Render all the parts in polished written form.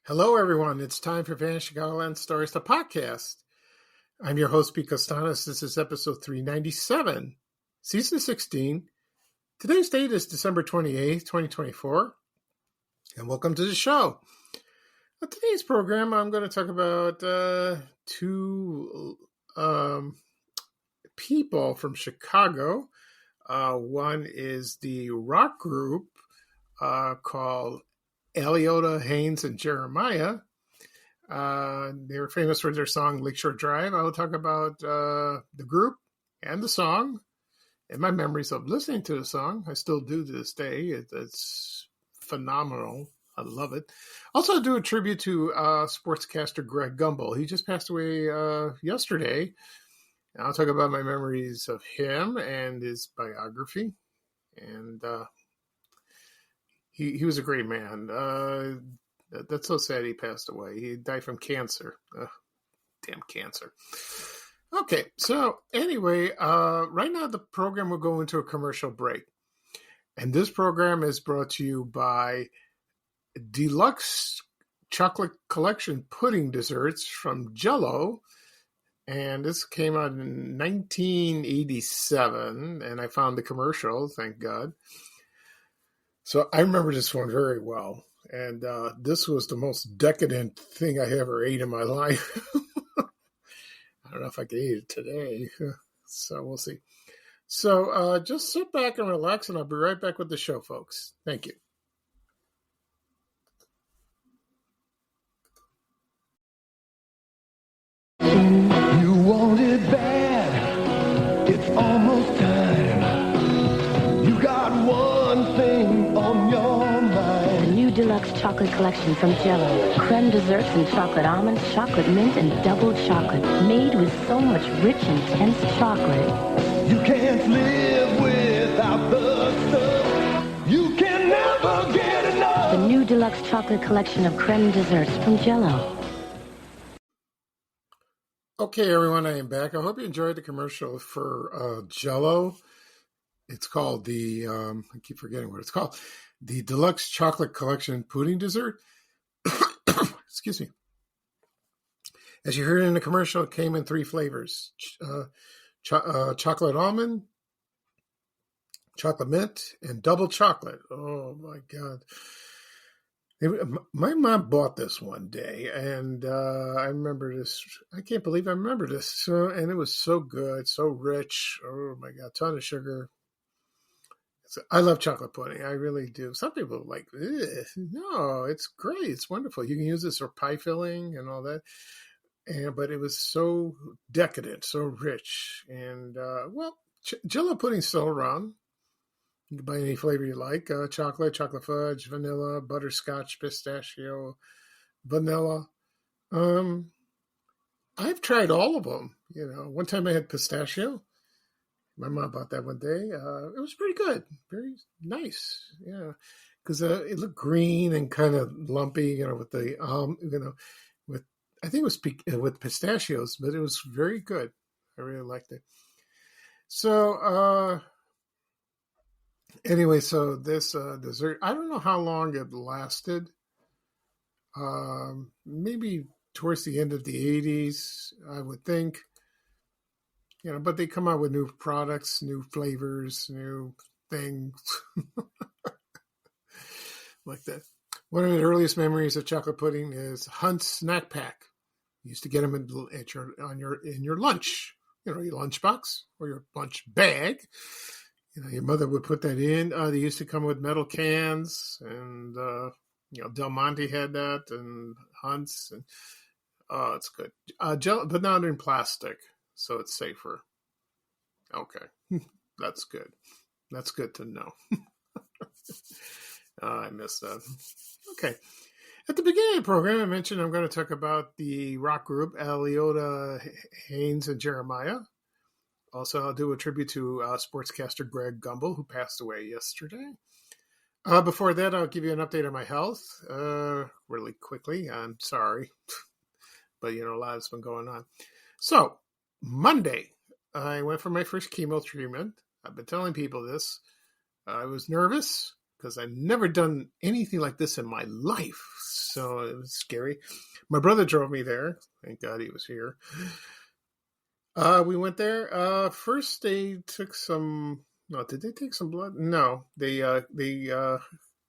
Hello, everyone. It's time for Vanishing Island Stories, the podcast. I'm your host, Pete Costanos. This is episode 397, season 16. Today's date is December 28th, 2024, and welcome to the show. On today's program, I'm going to talk about two people from Chicago. One is the rock group called Aliotta Haynes and Jeremiah. They were famous for their song Lakeshore Drive. I will talk about the group and the song and my memories of listening to the song. I still do to this day. It's phenomenal. I love it. Also, do a tribute to sportscaster Greg Gumbel. He just passed away yesterday. I'll talk about my memories of him and his biography. And He was a great man. That's so sad he passed away. He died from cancer. Damn cancer. Okay, so anyway, right now the program will go into a commercial break. And this program is brought to you by Deluxe Chocolate Collection Pudding Desserts from Jell-O. And this came out in 1987, and I found the commercial, thank God. So I remember this one very well, and this was the most decadent thing I ever ate in my life. I don't know if I could eat it today, so we'll see. So just sit back and relax, and I'll be right back with the show, folks. Thank you. You want it bad, it's almost time. You got one thing on your mind. The new deluxe chocolate collection from Jell-O. Creme desserts and chocolate almonds, chocolate mint, and double chocolate. Made with so much rich, intense chocolate. You can't live without the stuff. You can never get enough. The new deluxe chocolate collection of creme desserts from Jell-O. Okay, everyone, I am back. I hope you enjoyed the commercial for Jell-O. It's called I keep forgetting what it's called. The Deluxe Chocolate Collection Pudding Dessert. Excuse me. As you heard in the commercial, it came in three flavors. Chocolate almond, chocolate mint, and double chocolate. Oh, my God. My mom bought this one day, and I remember this. I can't believe I remember this. And it was so good, so rich. Oh, my God, ton of sugar. I love chocolate pudding. I really do. Some people are like, no, it's great. It's wonderful. You can use this for pie filling and all that. But it was so decadent, so rich. And, Jell-O pudding's still around. You can buy any flavor you like. Chocolate, chocolate fudge, vanilla, butterscotch, pistachio, vanilla. I've tried all of them. You know, one time I had pistachio. My mom bought that one day. It was pretty good. Very nice. Yeah. Because it looked green and kind of lumpy, with the, I think it was with pistachios, but it was very good. I really liked it. So, anyway, so this dessert, I don't know how long it lasted. Maybe towards the end of the 80s, I would think. But they come out with new products, new flavors, new things like that. One of the earliest memories of chocolate pudding is Hunt's Snack Pack. You used to get them in your lunch, your lunch box or your lunch bag. Your mother would put that in. They used to come with metal cans, and Del Monte had that, and Hunt's, and it's good. But not in plastic, so it's safer. Okay, that's good. That's good to know. I missed that. Okay. At the beginning of the program, I mentioned I'm going to talk about the rock group Aliotta Haynes and Jeremiah. Also, I'll do a tribute to sportscaster Greg Gumbel, who passed away yesterday. Before that, I'll give you an update on my health really quickly. I'm sorry, but, a lot has been going on. So, Monday, I went for my first chemo treatment. I've been telling people this. I was nervous because I've never done anything like this in my life. So it was scary. My brother drove me there. Thank God he was here. We went there. First, they took some. No, did they take some blood? No, I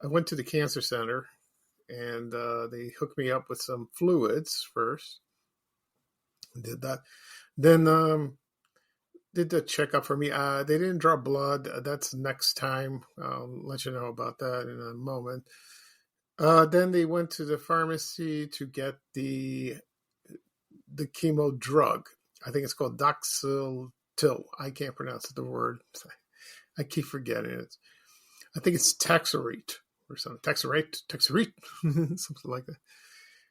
went to the cancer center, and they hooked me up with some fluids first. Did that, then did the checkup for me. They didn't draw blood. That's next time. I'll let you know about that in a moment. Then they went to the pharmacy to get the chemo drug. I think it's called Doxil. I can't pronounce the word. I keep forgetting it. I think it's Taxarate or something. Taxarate, something like that.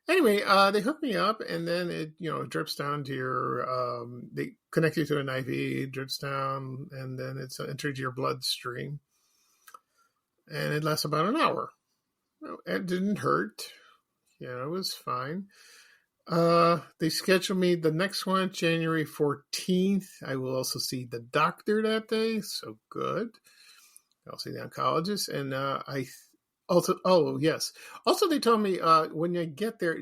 Anyway, they hooked me up, and then it drips down to your. They connect you to an IV, drips down, and then it's entered your bloodstream, and it lasts about an hour. It didn't hurt. It was fine. They scheduled me the next one, January 14th. I will also see the doctor that day, so good. I'll see the oncologist, and Also, they told me when you get there,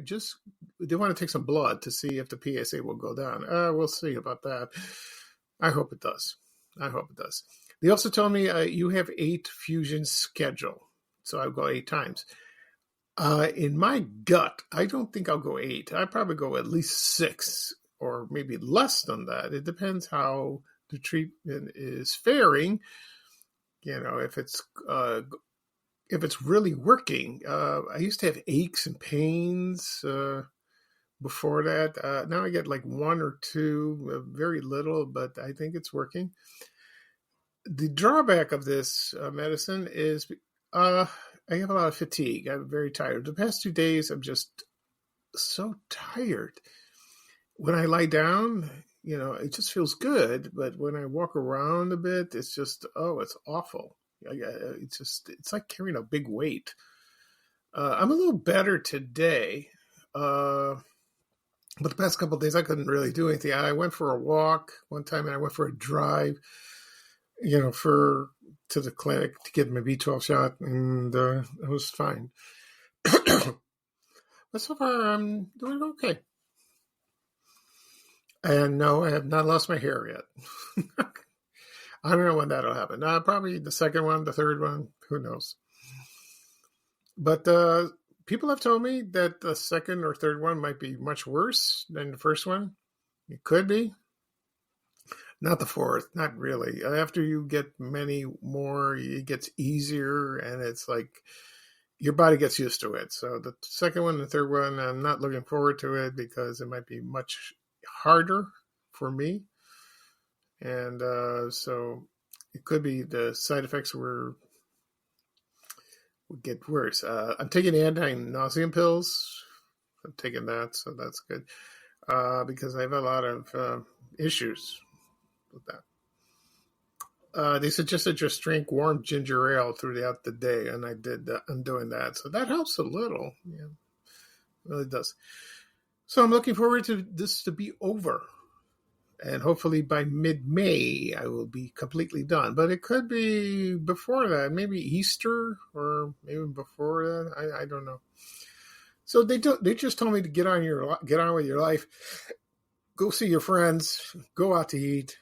they want to take some blood to see if the PSA will go down. We'll see about that. I hope it does. They also told me you have 8 fusions scheduled, so I'll go 8 times. In my gut, I don't think I'll go 8. I'd probably go at least 6 or maybe less than that. It depends how the treatment is faring. If it's really working. I used to have aches and pains before that. Now I get like 1 or 2, very little, but I think it's working. The drawback of this medicine is I have a lot of fatigue. I'm very tired. The past 2 days, I'm just so tired. When I lie down, it just feels good. But when I walk around a bit, it's just, it's awful. It's like carrying a big weight. I'm a little better today. But the past couple of days, I couldn't really do anything. I went for a walk one time, and I went for a drive, to the clinic to get my B12 shot, and it was fine. But so far, I'm doing okay. And no, I have not lost my hair yet. I don't know when that'll happen. Probably the second one, the third one, who knows. But people have told me that the second or third one might be much worse than the first one. It could be. Not the fourth, not really. After you get many more, it gets easier, and it's like your body gets used to it. So the second one and the third one, I'm not looking forward to it because it might be much harder for me. And so it could be the side effects would get worse. I'm taking anti-nauseum pills. I'm taking that, so that's good. Because I have a lot of issues with that. They suggested just drink warm ginger ale throughout the day, and I'm doing that. So that helps a little. Yeah, it really does. So I'm looking forward to this to be over. And hopefully by mid-May, I will be completely done. But it could be before that, maybe Easter or maybe before that. I don't know. So they just told me to get on with your life, go see your friends, go out to eat.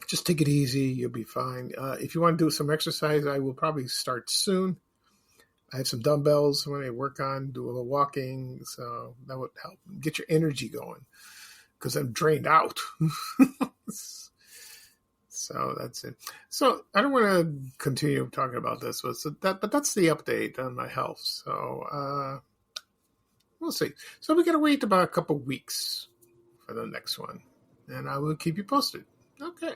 Just take it easy. You'll be fine. If you want to do some exercise, I will probably start soon. I have some dumbbells when I work on, do a little walking. So that would help get your energy going because I'm drained out. So that's it. So I don't want to continue talking about this, but that's the update on my health. So we'll see. So we got to wait about a couple weeks for the next one, and I will keep you posted. Okay.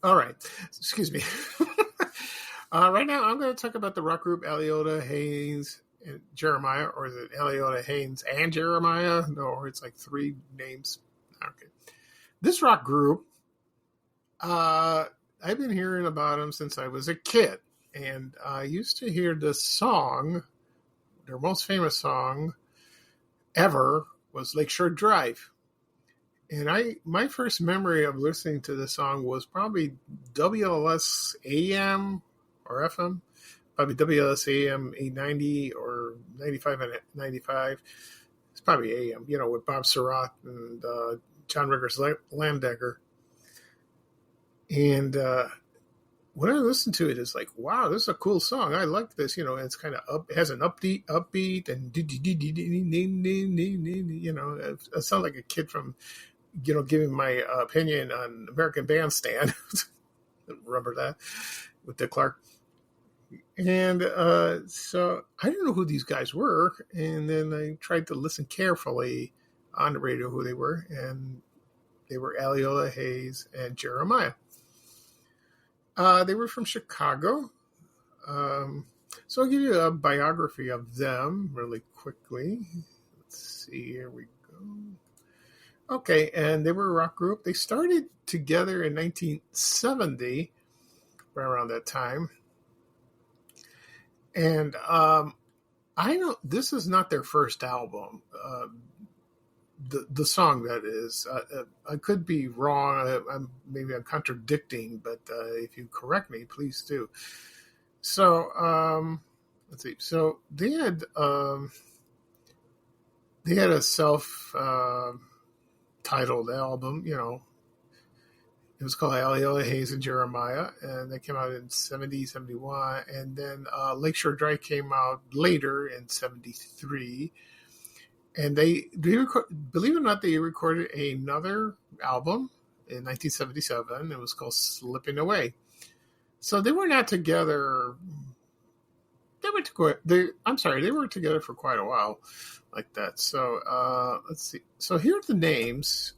All right. Excuse me. Right now, I'm going to talk about the rock group Aliotta Haynes and Jeremiah, or is it Aliotta Haynes and Jeremiah? No, or it's like 3 names. Okay. This rock group, I've been hearing about them since I was a kid, and I used to hear this song. Their most famous song ever was Lakeshore Drive. And my first memory of listening to the song was probably WLS AM or FM. Probably WLSAM 890 or 95 and 95. It's probably AM, with Bob Surratt and John Riggers Landegger. And when I listen to it, it's like, wow, this is a cool song. I like this. It's kind of it has an upbeat, and I sound like a kid from, giving my opinion on American Bandstand. Remember that with Dick Clark. And so I didn't know who these guys were. And then I tried to listen carefully on the radio who they were. And they were Aliotta Haynes and Jeremiah. They were from Chicago. So I'll give you a biography of them really quickly. Let's see, here we go. Okay, and they were a rock group. They started together in 1970, right around that time. And I know this is not their first album. The song, that is. I could be wrong. Maybe I'm contradicting, but if you correct me, please do. So let's see. So they had a self titled album. It was called Aliotta Haynes and Jeremiah, and that came out in 70, 71. And then Lakeshore Drive came out later in 73. And they believe it or not, they recorded another album in 1977. It was called Slipping Away. So they were not together. They were together for quite a while like that. So let's see. So here are the names.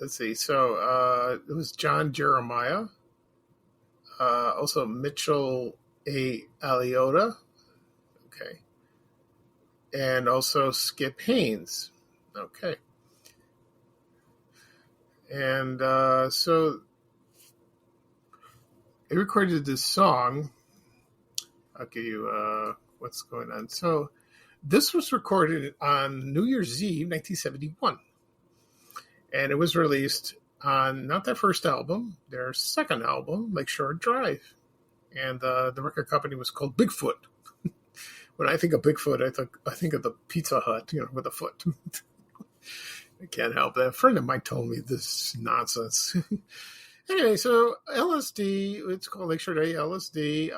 Let's see. So it was John Jeremiah, also Mitchell A. Aliotta, okay, and also Skip Haynes, okay. And so they recorded this song. I'll give you what's going on. So this was recorded on New Year's Eve, 1971. And it was released on not their first album, their second album, Lakeshore Drive. And the record company was called Bigfoot. When I think of Bigfoot, I think of the Pizza Hut, with a foot. I can't help that. A friend of mine told me this nonsense. Anyway, so LSD, it's called Lakeshore Drive, LSD.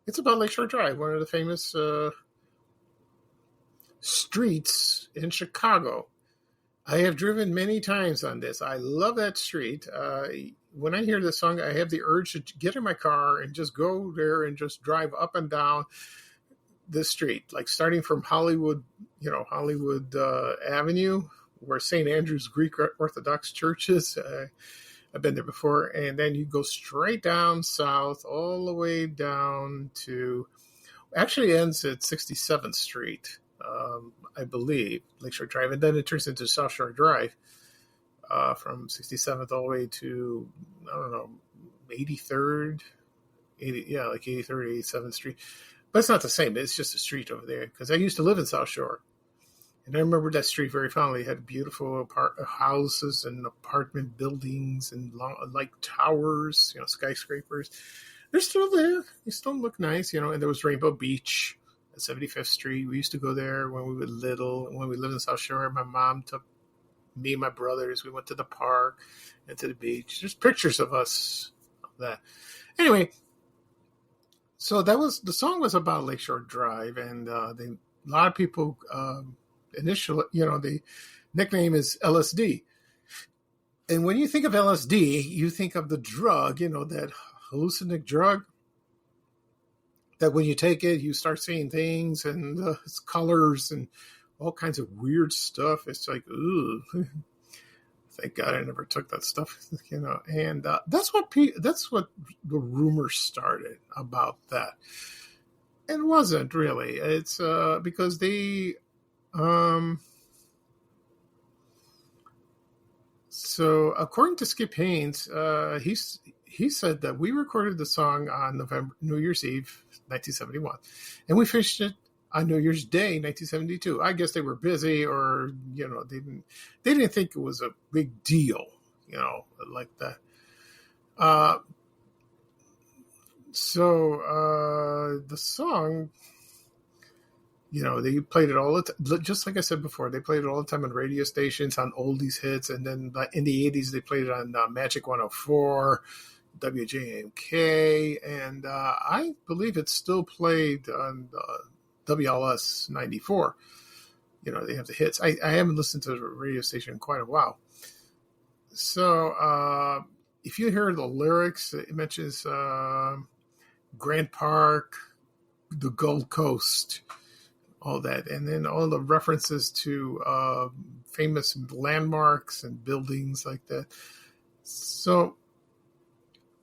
It's about Lakeshore Drive, one of the famous streets in Chicago. I have driven many times on this. I love that street. When I hear this song, I have the urge to get in my car and just go there and just drive up and down this street, like starting from Hollywood Avenue, where St. Andrew's Greek Orthodox Church is. I've been there before. And then you go straight down south, all the way down to, actually ends at 67th Street. I believe, Lakeshore Drive, and then it turns into South Shore Drive from 67th all the way to, 83rd, like 83rd, 87th Street. But it's not the same. It's just a street over there, because I used to live in South Shore. And I remember that street very fondly. It had beautiful houses and apartment buildings and like towers, skyscrapers. They're still there. They still look nice, and there was Rainbow Beach. 75th Street. We used to go there when we were little. When we lived in South Shore, my mom took me and my brothers. We went to the park and to the beach. There's pictures of us of that. Anyway, so the song was about Lakeshore Drive, and a lot of people initially, the nickname is LSD. And when you think of LSD, you think of the drug, that hallucinogenic drug. That when you take it, you start seeing things and it's colors and all kinds of weird stuff. It's like, ooh, thank God I never took that stuff, And that's what the rumors started about that. It wasn't really. It's because they. So according to Skip Haynes, he said that we recorded the song on New Year's Eve, 1971, and we finished it on New Year's Day, 1972. I guess they were busy, or they didn't think it was a big deal, like that. Uh, the song, they played it all the time. Just like I said before, they played it all the time on radio stations, on oldies hits, and then in the 80s, they played it on Magic 104, WJMK, and I believe it's still played on WLS 94. They have the hits. I haven't listened to the radio station in quite a while. So if you hear the lyrics, it mentions Grant Park, the Gold Coast, all that. And then all the references to famous landmarks and buildings like that. So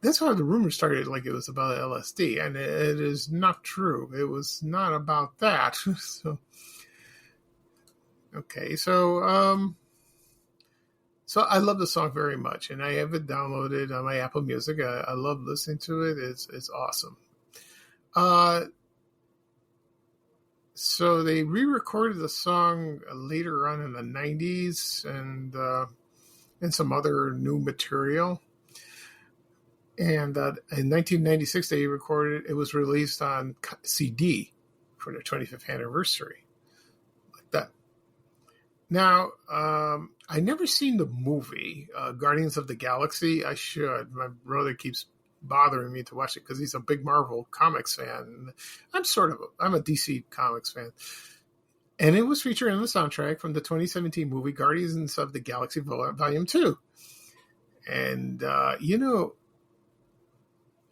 that's how the rumor started, like it was about LSD. And it is not true. It was not about that. So I love the song very much, and I have it downloaded on my Apple Music. I love listening to it. It's awesome. So they re-recorded the song later on in the 90s and some other new material. And in 1996, they recorded it. It was released on CD for their 25th anniversary. Like that. Now, I never seen the movie Guardians of the Galaxy. I should. My brother keeps bothering me to watch it because he's a big Marvel Comics fan. I'm a DC Comics fan. And it was featured in the soundtrack from the 2017 movie Guardians of the Galaxy Volume 2. And,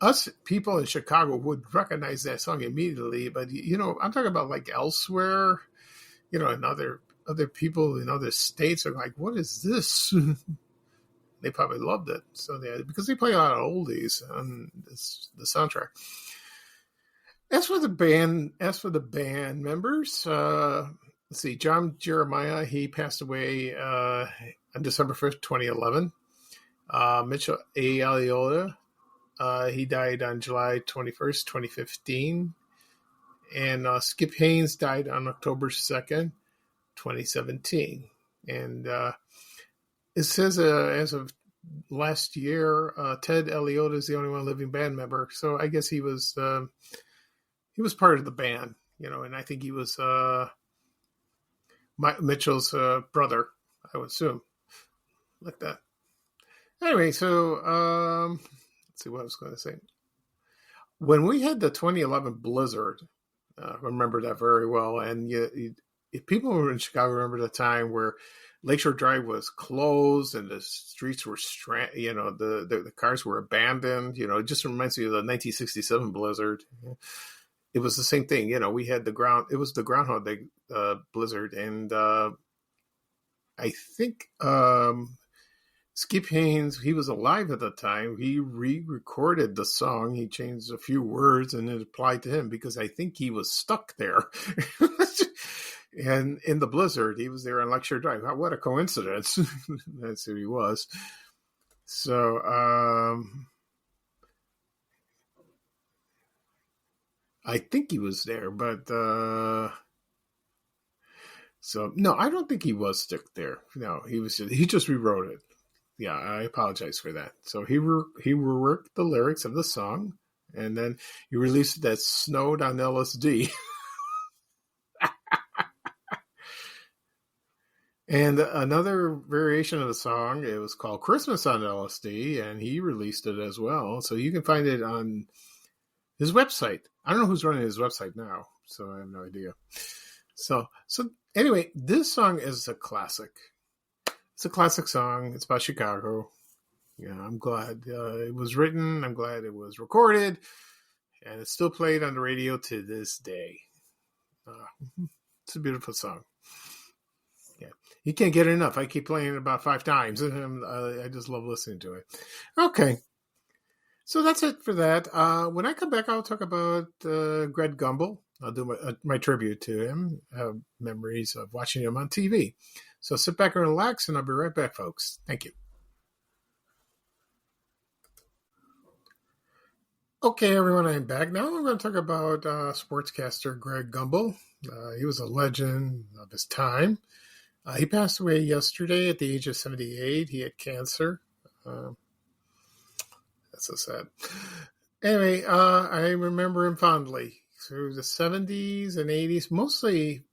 us people in Chicago would recognize that song immediately. But, I'm talking about like elsewhere, and other people in other states are like, what is this? They probably loved it. Because they play a lot of oldies on the soundtrack. As for the band members, let's see, John Jeremiah, he passed away on December 5th, 2011. Mitchell A. Aliotta, he died on July 21st, 2015. And Skip Haynes died on October 2nd, 2017. And it says as of last year, Ted Aliotta is the only one living band member. So I guess he was part of the band, and I think he was Mitchell's brother, I would assume, like that. Anyway, so let's see what I was going to say. When we had the 2011 blizzard, I remember that very well, and if people were in Chicago remember the time where Lakeshore Drive was closed and the streets were, the cars were abandoned. It just reminds me of the 1967 blizzard. It was the same thing. We had it was the Groundhog Day blizzard. And I think Skip Haynes, he was alive at the time. He re-recorded the song. He changed a few words and it applied to him because I think he was stuck there. And in the blizzard, he was there on Lakeshore Drive. What a coincidence. That's who he was. So, I think he was there, but, no, I don't think he was stuck there. No, he just rewrote it. Yeah, I apologize for that. So he reworked the lyrics of the song, and then he released that snowed on LSD. And another variation of the song, it was called Christmas on LSD, and he released it as well. So you can find it on his website. I don't know who's running his website now, so I have no idea. So anyway, this song is a classic. It's a classic song. It's about Chicago. I'm glad it was written. I'm glad it was recorded, and it's still played on the radio to this day. It's a beautiful song. Yeah, you can't get enough. I keep playing it about 5 times, and I just love listening to it. Okay, so that's it for that. When I come back, I'll talk about Greg Gumbel. I'll do my tribute to him, memories of watching him on TV. So sit back and relax, and I'll be right back, folks. Thank you. Okay, everyone, I'm back. Now I'm going to talk about sportscaster Greg Gumbel. He was a legend of his time. He passed away yesterday at the age of 78. He had cancer. That's so sad. Anyway, I remember him fondly through the 70s and 80s, mostly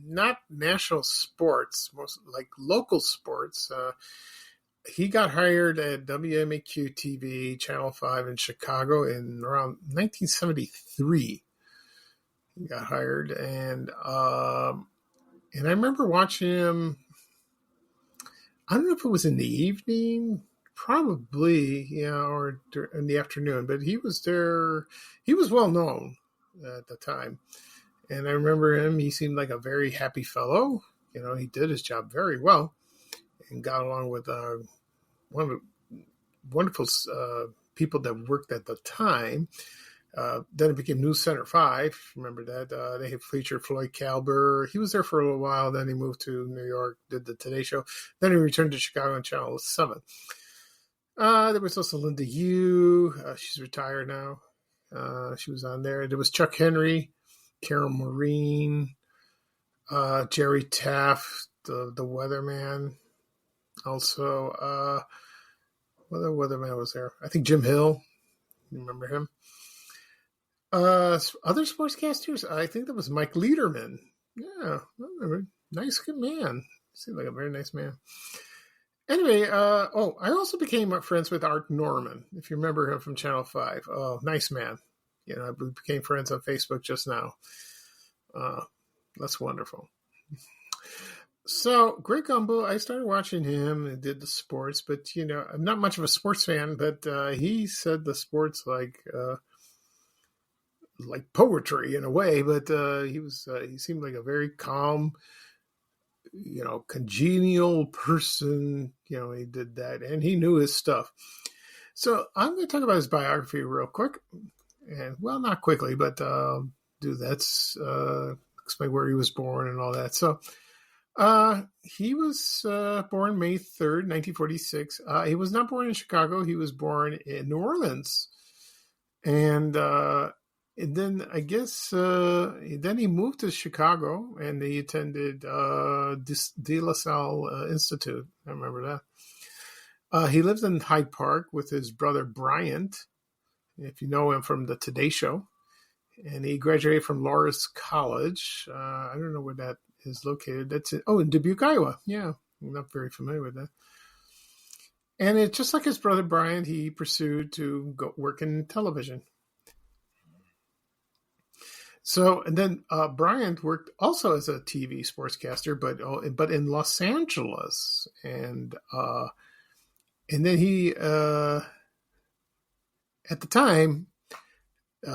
not national sports, most like local sports. He got hired at WMAQ TV, Channel 5 in Chicago in around 1973. He got hired, and I remember watching him. I don't know if it was in the evening, probably, or in the afternoon, but he was there. He was well known at the time. And I remember him, he seemed like a very happy fellow. He did his job very well and got along with one of the wonderful people that worked at the time. Then it became News Center 5. Remember that? They had featured Floyd Calber. He was there for a little while. Then he moved to New York, did the Today Show. Then he returned to Chicago on Channel 7. There was also Linda Yu. She's retired now. She was on there. There was Chuck Henry, Carol Maureen, Jerry Taft, the weatherman. Also, what other weatherman was there? I think Jim Hill. You remember him? Other sportscasters, I think that was Mike Lederman. Yeah, nice, good man. Seemed like a very nice man. Anyway, I also became friends with Art Norman, if you remember him from Channel 5. Oh, nice man. We became friends on Facebook just now. That's wonderful. So, Greg Gumbel, I started watching him and did the sports, but, I'm not much of a sports fan, but he said the sports like poetry in a way, but he seemed like a very calm, congenial person. He did that and he knew his stuff. So I'm going to talk about his biography real quick, and not quickly, but do that. Explain where he was born and all that. So he was born May 3rd, 1946. He was not born in Chicago. He was born in New Orleans, and then I guess then he moved to Chicago and he attended De La Salle Institute. I remember that. He lived in Hyde Park with his brother Bryant, if you know him from the Today Show. And he graduated from Loras College. I don't know where that is located. That's in Dubuque, Iowa. Yeah, I'm not very familiar with that. And it, just like his brother Bryant, he pursued to go work in television. So, and then Bryant worked also as a TV sportscaster, but in Los Angeles, and then he at the time,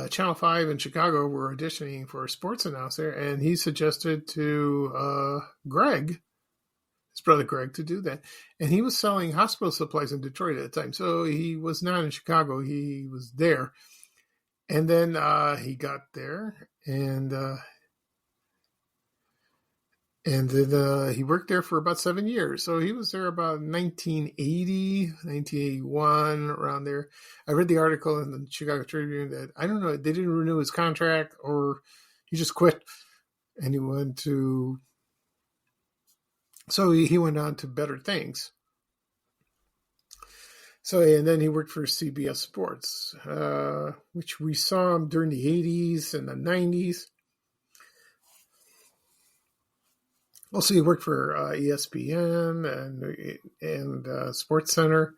Channel 5 in Chicago were auditioning for a sports announcer, and he suggested to Greg, his brother Greg, to do that. And he was selling hospital supplies in Detroit at the time, so he was not in Chicago; he was there. And then he got there, and then he worked there for about 7 years. So he was there about 1980, 1981, around there. I read the article in the Chicago Tribune that, I don't know, they didn't renew his contract or he just quit. And he went on to better things. So, and then he worked for CBS Sports, which we saw him during the 80s and the 90s. Also, he worked for ESPN and Sports Center.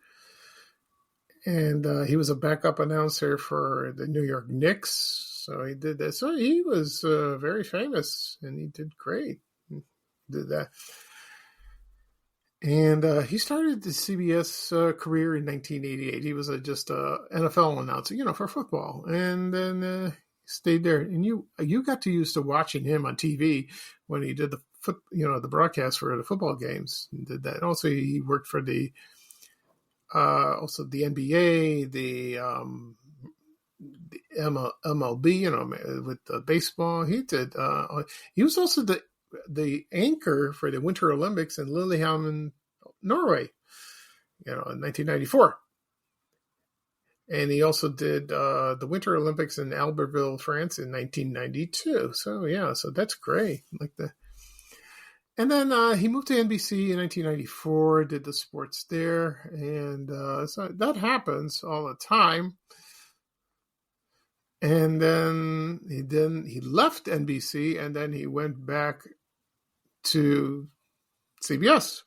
And he was a backup announcer for the New York Knicks. So he did that. So he was very famous, and he did great. He did that. And he started the CBS career in 1988. He was just an NFL announcer, for football. And then stayed there. And you got to used to watching him on TV when he did the broadcast for the football games. He did that. Also, he worked for the NBA, the MLB, with the baseball. He did. He was also the anchor for the Winter Olympics in Lillehammer, Norway, in 1994. And he also did the Winter Olympics in Albertville, France in 1992. So, yeah, so that's great. Like that. And then he moved to NBC in 1994, did the sports there, and so that happens all the time. And then he left NBC, and then he went back to CBS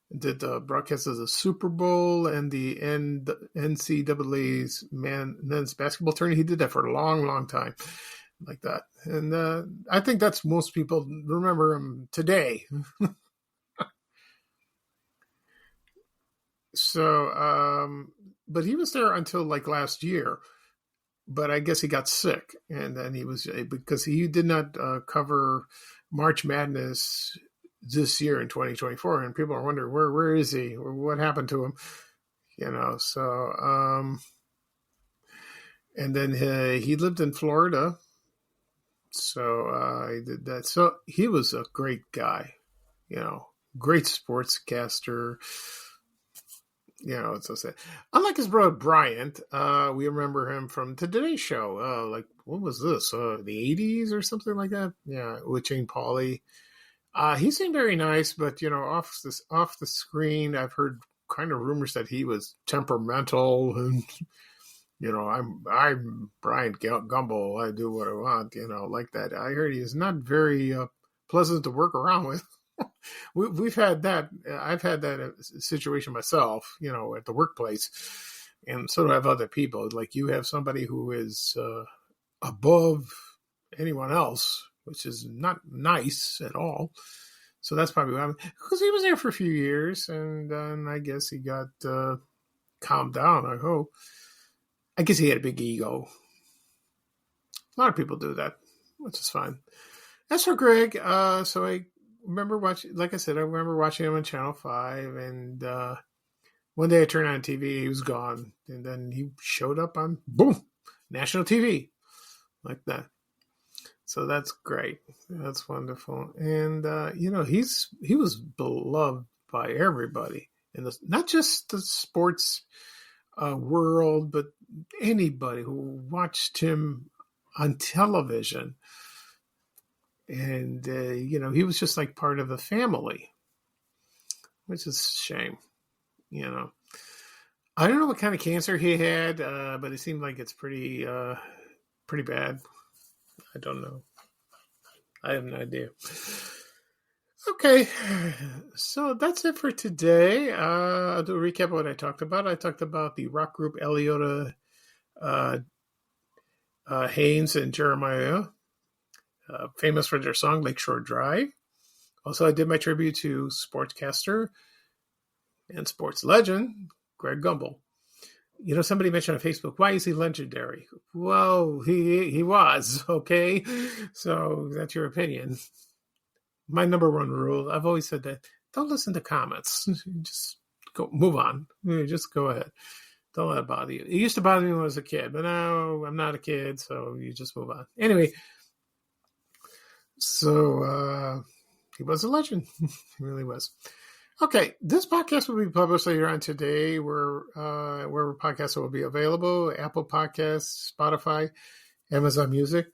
and did the broadcast of the Super Bowl and the NCAA's men's basketball tournament. He did that for a long, long time, like that. And I think that's most people remember him today. So, but he was there until like last year. But I guess he got sick, and then because he did not cover March Madness this year in 2024, and people are wondering where is he, or what happened to him, So, and then he lived in Florida, so he did that. So he was a great guy, great sportscaster. It's so sad. Unlike his brother Bryant, we remember him from the Today Show. Like, what was this? The 80s or something like that? Yeah, with Jane Pauley. He seemed very nice, but off the screen, I've heard kind of rumors that he was temperamental, and I'm Bryant Gumbel. I do what I want, like that. I heard he is not very pleasant to work around with. We've had that. I've had that situation myself, at the workplace, and so do have other people. Like, you have somebody who is above anyone else, which is not nice at all. So that's probably what happened, because he was there for a few years, and then I guess he got calmed down. I hope. I guess he had a big ego. A lot of people do that, which is fine. As for Greg, so I remember watching, like I said, I remember watching him on Channel 5, and one day I turned on TV, he was gone, and then he showed up on, boom, national TV, like that. So that's great. That's wonderful. And, he was beloved by everybody, not just the sports world, but anybody who watched him on television. And, he was just like part of the family, which is a shame, I don't know what kind of cancer he had, but it seemed like it's pretty bad. I don't know. I have no idea. Okay, so that's it for today. I'll do a recap of what I talked about. I talked about the rock group Aliotta Haynes and Jeremiah, famous for their song Lakeshore Drive. Also, I did my tribute to Sportscaster and sports legend Greg Gumbel. Somebody mentioned on Facebook, why is he legendary? Well, he was, okay? So that's your opinion. My number one rule, I've always said that, don't listen to comments. Just move on. Just go ahead. Don't let it bother you. It used to bother me when I was a kid, but now I'm not a kid, so you just move on. Anyway, so he was a legend. He really was. Okay, this podcast will be published later on today, where podcasts will be available: Apple Podcasts, Spotify, Amazon Music,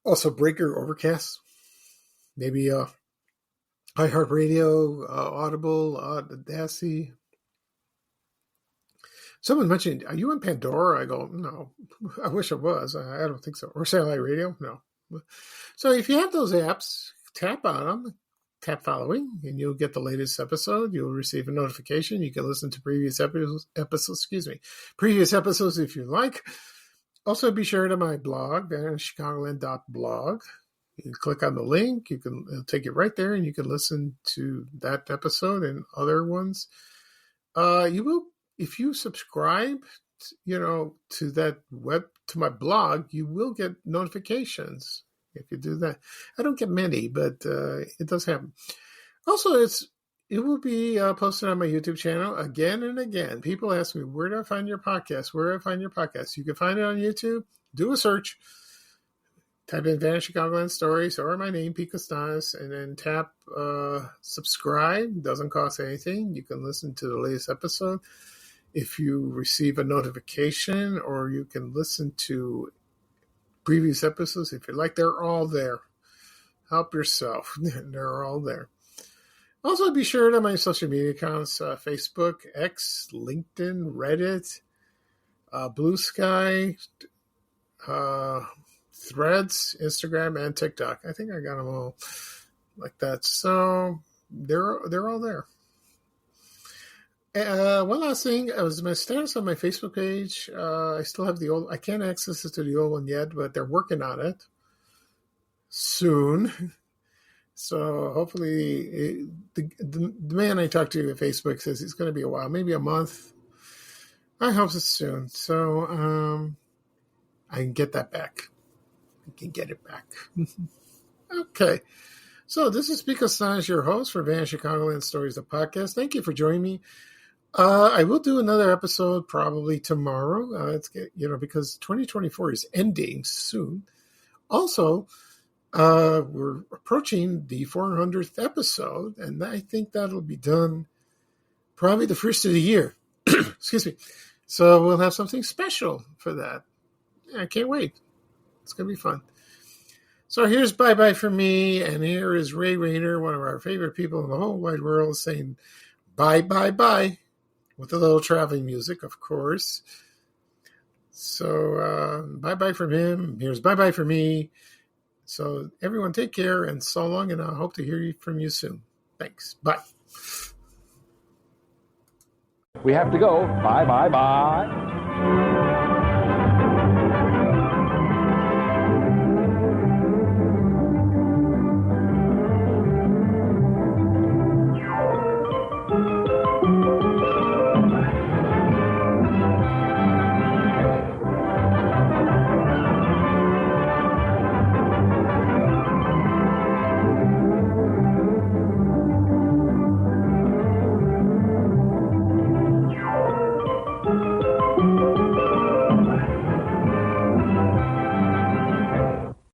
also Breaker, Overcast, maybe iHeartRadio, Audible, Audacity. Someone mentioned, are you on Pandora? I go, no. I wish I was. I don't think so. Or Satellite Radio? No. So if you have those apps, tap on them. Tap following, and you'll get the latest episode. You'll receive a notification. You can listen to previous episodes if you like. Also, be sure to my blog, chicagoland.blog. You can click on the link. It'll take you right there, and you can listen to that episode and other ones. You will, if you subscribe, to my blog, you will get notifications. If you do that, I don't get many, but it does happen. Also, it will be posted on my YouTube channel again and again. People ask me, where do I find your podcast? Where do I find your podcast? You can find it on YouTube. Do a search. Type in Vanna Chicagoland Stories or my name, Pete Costanis, and then tap subscribe. Doesn't cost anything. You can listen to the latest episode if you receive a notification, or you can listen to previous episodes if you like. They're all there. Help yourself. They're all there. Also, be sure to my social media accounts, Facebook, X, LinkedIn, Reddit, Blue Sky, Threads, Instagram, and TikTok. I think I got them all like that. So they're all there. One last thing, was my status on my Facebook page. I still have the old. I can't access it to the old one yet, but they're working on it soon. So hopefully, the man I talked to at Facebook says it's going to be a while, maybe a month. I hope it's soon. So I can get that back. I can get it back. Okay. So this is Pico Sanj, your host for Van Chicagoland Stories, the podcast. Thank you for joining me. I will do another episode probably tomorrow. Because 2024 is ending soon. Also, we're approaching the 400th episode, and I think that'll be done probably the first of the year. Excuse me. So we'll have something special for that. I can't wait. It's going to be fun. So here's bye-bye for me, and here is Ray Rayner, one of our favorite people in the whole wide world, saying bye-bye-bye with a little traveling music, of course. So bye-bye from him. Here's bye-bye for me. So everyone take care, and so long, and I hope to hear from you soon. Thanks. Bye. We have to go. Bye, bye, bye.